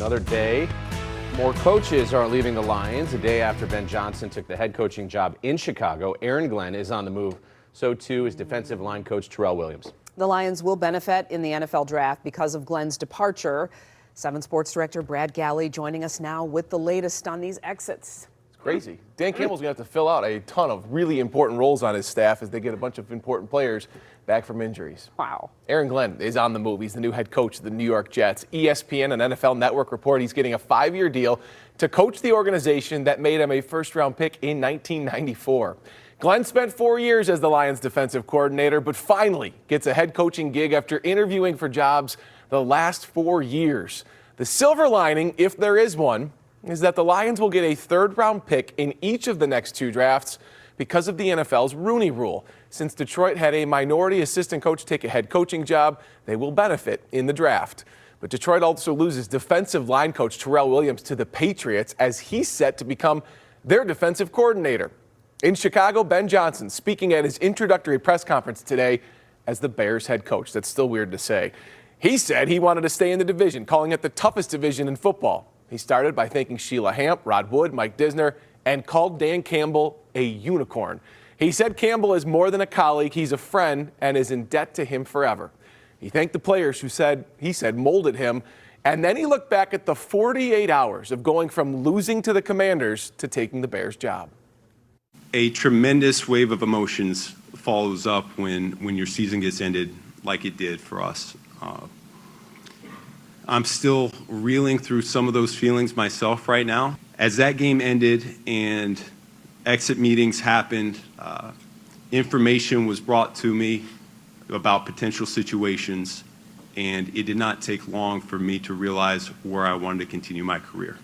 another day. More coaches are leaving the Lions. A day after Ben Johnson took the head coaching job in Chicago, Aaron Glenn is on the move. So too is defensive line coach Terrell Williams. The Lions will benefit in the NFL draft because of Glenn's departure. 7 Sports Director Brad Galley joining us now with the latest on these exits. Crazy. Dan Campbell's going to have to fill out a ton of really important roles on his staff as they get a bunch of important players back from injuries. Wow. Aaron Glenn is on the move. He's the new head coach of the New York Jets. ESPN and NFL Network report he's getting a 5-year deal to coach the organization that made him a first-round pick in 1994. Glenn spent 4 years as the Lions defensive coordinator, but finally gets a head coaching gig after interviewing for jobs the last 4 years. The silver lining, if there is one, is that the Lions will get a third-round pick in each of the next 2 drafts because of the NFL's Rooney Rule. Since Detroit had a minority assistant coach take a head coaching job, they will benefit in the draft. But Detroit also loses defensive line coach Terrell Williams to the Patriots as he's set to become their defensive coordinator. In Chicago, Ben Johnson speaking at his introductory press conference today as the Bears head coach. That's still weird to say. He said he wanted to stay in the division, calling it the toughest division in football. He started by thanking Sheila Hamp, Rod Wood, Mike Disner, and called Dan Campbell a unicorn. He said Campbell is more than a colleague, he's a friend and is in debt to him forever. He thanked the players who he said molded him, and then he looked back at the 48 hours of going from losing to the Commanders to taking the Bears job. A tremendous wave of emotions follows up when your season gets ended like it did for us. I'm still reeling through some of those feelings myself right now. As that game ended and exit meetings happened, information was brought to me about potential situations, and it did not take long for me to realize where I wanted to continue my career.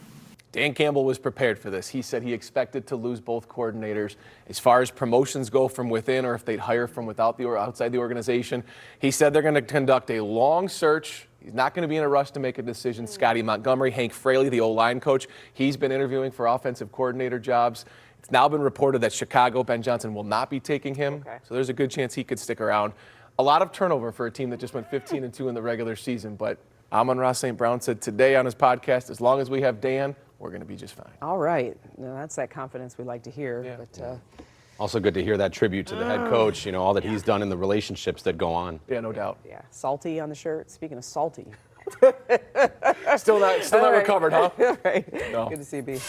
Dan Campbell was prepared for this. He said he expected to lose both coordinators. As far as promotions go from within or if they'd hire from outside the organization, he said they're going to conduct a long search. He's not going to be in a rush to make a decision. Scotty Montgomery, Hank Fraley, the O-line coach, he's been interviewing for offensive coordinator jobs. It's now been reported that Chicago, Ben Johnson, will not be taking him. Okay. So there's a good chance he could stick around. A lot of turnover for a team that just went 15-2 in the regular season. But Amon-Ra St. Brown said today on his podcast, as long as we have Dan, we're going to be just fine. All right. Now, that's that confidence we like to hear. Yeah. But, Also good to hear that tribute to the head coach, all that he's done in the relationships that go on. Yeah, no doubt. Yeah, salty on the shirt. Speaking of salty. Still not recovered, huh? Right. No. Good to see you, B. Yeah.